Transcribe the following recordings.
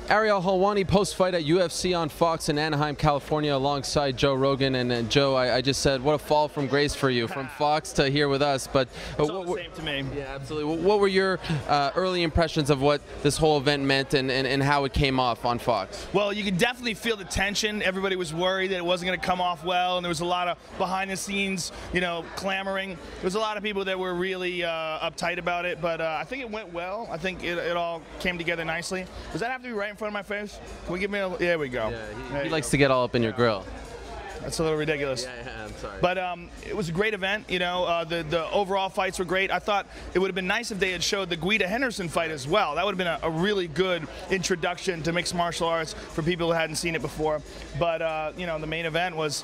Ariel Helwani post-fight at UFC on Fox in Anaheim, California, alongside Joe Rogan. And Joe, I just said, what a fall from grace for you, from Fox to here with us. But it's all the same to me. Yeah, absolutely. What were your early impressions of what this whole event meant and how it came off on Fox? Well, you could definitely feel the tension. Everybody was worried that it wasn't going to come off well, and there was a lot of behind-the-scenes, clamoring. There was a lot of people that were really uptight about it, but I think it went well. I think it all came together nicely. Does that have to be right in front of my face? Can we give me a... There we go. Yeah, he likes to get all up in your grill. That's a little ridiculous. Yeah, I'm sorry. But it was a great event. The overall fights were great. I thought it would have been nice if they had showed the Guida Henderson fight as well. That would have been a really good introduction to mixed martial arts for people who hadn't seen it before. But, the main event was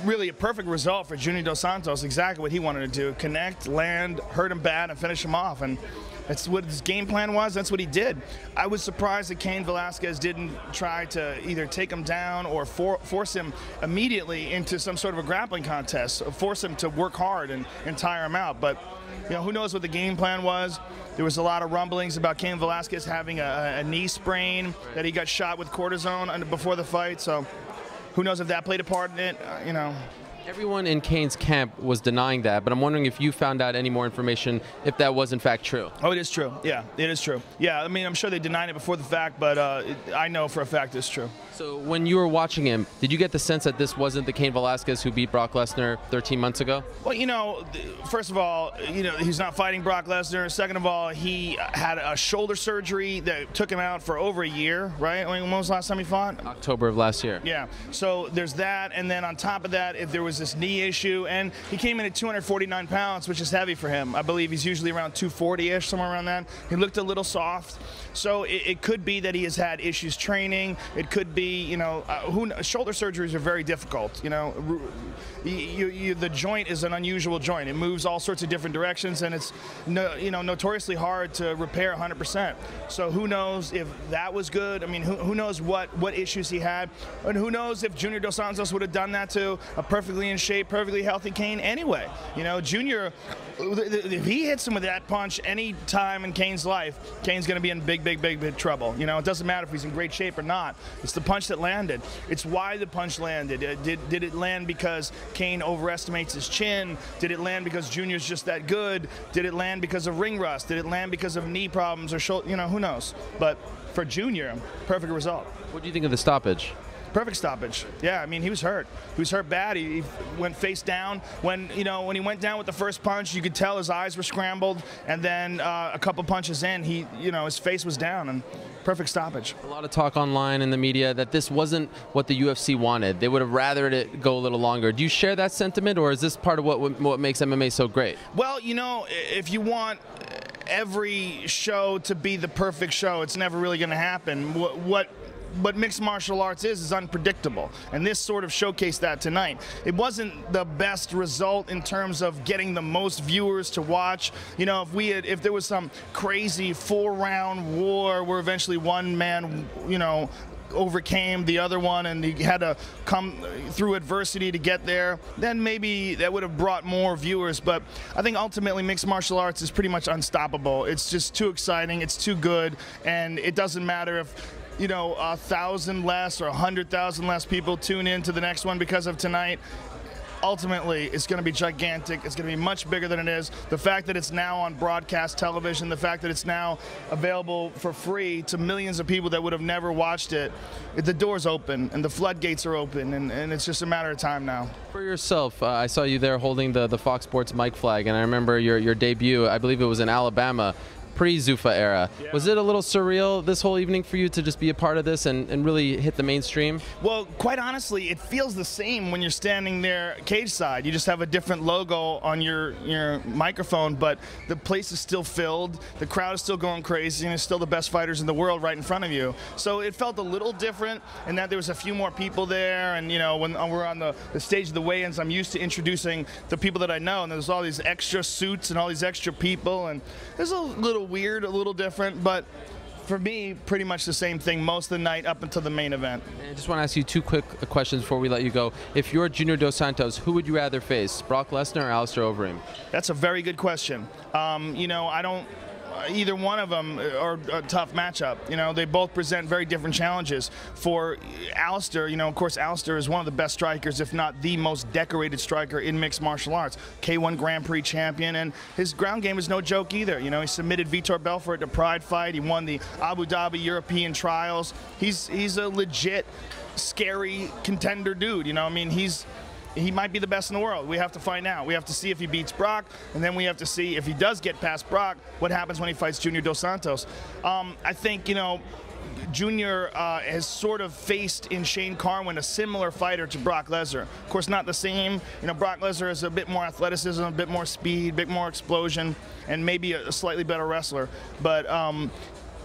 really a perfect result for Junior Dos Santos, exactly what he wanted to do. Connect, land, hurt him bad, and finish him off. And that's what his game plan was. That's what he did. I was surprised that Cain Velasquez didn't try to either take him down or force him immediately into some sort of a grappling contest, force him to work hard and tire him out. But who knows what the game plan was. There was a lot of rumblings about Cain Velasquez having a knee sprain, that he got shot with cortisone before the fight. So who knows if that played a part in it, Everyone in Cain's camp was denying that, but I'm wondering if you found out any more information if that was in fact true. Oh, it is true. Yeah, it is true. Yeah, I mean, I'm sure they denied it before the fact, but I know for a fact it's true. So when you were watching him, did you get the sense that this wasn't the Cain Velasquez who beat Brock Lesnar 13 months ago? Well, first of all, he's not fighting Brock Lesnar. Second of all, he had a shoulder surgery that took him out for over a year, right? I mean, when was the last time he fought? October of last year. Yeah. So there's that, and then on top of that, if there was this knee issue, and he came in at 249 pounds, which is heavy for him. I believe he's usually around 240-ish, somewhere around that. He looked a little soft. So it could be that he has had issues training. It could be, shoulder surgeries are very difficult. The joint is an unusual joint. It moves all sorts of different directions, and it's notoriously hard to repair 100%. So who knows if that was good? I mean, who knows what issues he had, and who knows if Junior Dos Santos would have done that to a perfectly in shape, perfectly healthy Cain anyway. Junior, if he hits him with that punch any time in Cain's life, Cain's going to be in big trouble. It doesn't matter if he's in great shape or not. It's the punch that landed. It's why the punch landed. Did it land because Cain overestimates his chin? Did it land because Junior's just that good? Did it land because of ring rust? Did it land because of knee problems or shoulder? Who knows? But for Junior, perfect result. What do you think of the stoppage? Perfect stoppage. Yeah, I mean, he was hurt. He was hurt bad. He went face down. When he went down with the first punch, you could tell his eyes were scrambled. And then a couple punches in, his face was down. And perfect stoppage. A lot of talk online in the media that this wasn't what the UFC wanted. They would have rathered it go a little longer. Do you share that sentiment, or is this part of what makes MMA so great? Well, if you want every show to be the perfect show, it's never really going to happen. What mixed martial arts is unpredictable, and this sort of showcased that tonight. It wasn't the best result in terms of getting the most viewers to watch. If there was some crazy 4-round war where eventually one man, overcame the other one and he had to come through adversity to get there, then maybe that would have brought more viewers. But I think ultimately mixed martial arts is pretty much unstoppable. It's just too exciting, it's too good, and it doesn't matter if 1,000 less or 100,000 less people tune in to the next one because of tonight. Ultimately, it's going to be gigantic. It's going to be much bigger than it is. The fact that it's now on broadcast television, the fact that it's now available for free to millions of people that would have never watched it, the door's open and the floodgates are open, and it's just a matter of time now. For yourself, I saw you there holding the Fox Sports mic flag, and I remember your debut, I believe it was in Alabama, pre-Zuffa era. Yeah. Was it a little surreal this whole evening for you to just be a part of this and really hit the mainstream? Well, quite honestly, it feels the same when you're standing there cage side. You just have a different logo on your microphone, but the place is still filled, the crowd is still going crazy, and it's still the best fighters in the world right in front of you. So it felt a little different in that there was a few more people there, and when we're on the stage of the weigh-ins, I'm used to introducing the people that I know, and there's all these extra suits and all these extra people, and there's a little weird, a little different, but for me, pretty much the same thing most of the night up until the main event. I just want to ask you two quick questions before we let you go. If you're Junior Dos Santos, who would you rather face, Brock Lesnar or Alistair Overeem? That's a very good question. I don't either one of them are a tough matchup. You know, they both present very different challenges. For Alistair, you know, of course, Alistair is one of the best strikers, if not the most decorated striker in mixed martial arts. K1 Grand Prix champion, and his ground game is no joke either. You know, he submitted Vitor Belfort at the Pride fight. He won the Abu Dhabi European trials. He's a legit, scary contender dude. You know, I mean, he might be the best in the world. We have to find out. We have to see if he beats Brock, and then we have to see if he does get past Brock, what happens when he fights Junior Dos Santos. I think, you know, Junior has sort of faced in Shane Carwin a similar fighter to Brock Lesnar. Of course, not the same. You know, Brock Lesnar has a bit more athleticism, a bit more speed, a bit more explosion, and maybe a slightly better wrestler. But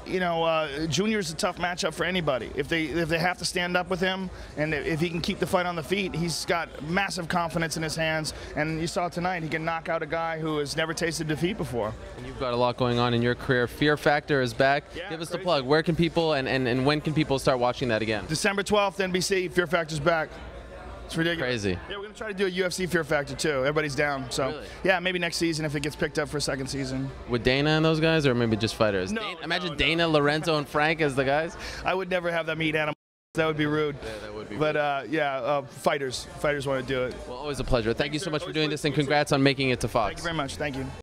you know, Junior's a tough matchup for anybody. If they have to stand up with him, and if he can keep the fight on the feet, he's got massive confidence in his hands. And you saw tonight, he can knock out a guy who has never tasted defeat before. And you've got a lot going on in your career. Fear Factor is back. Yeah, give us crazy. the plug. Where can people and when can people start watching that again? December 12th, NBC, Fear Factor's back. It's ridiculous. Crazy. Yeah, we're going to try to do a UFC Fear Factor too. Everybody's down. So, Really? yeah, maybe next season if it gets picked up for a second season. With Dana and those guys, or maybe just fighters? No, Imagine no. Dana, Lorenzo, and Frank as the guys. I would never have them eat animals. That would be rude. Yeah, that would be But rude. fighters want to do it. Well, always a pleasure. Thank you so sir. much for Always doing pleasure this, and to meet you. congrats on making it to Fox. Thank you very much. Thank you.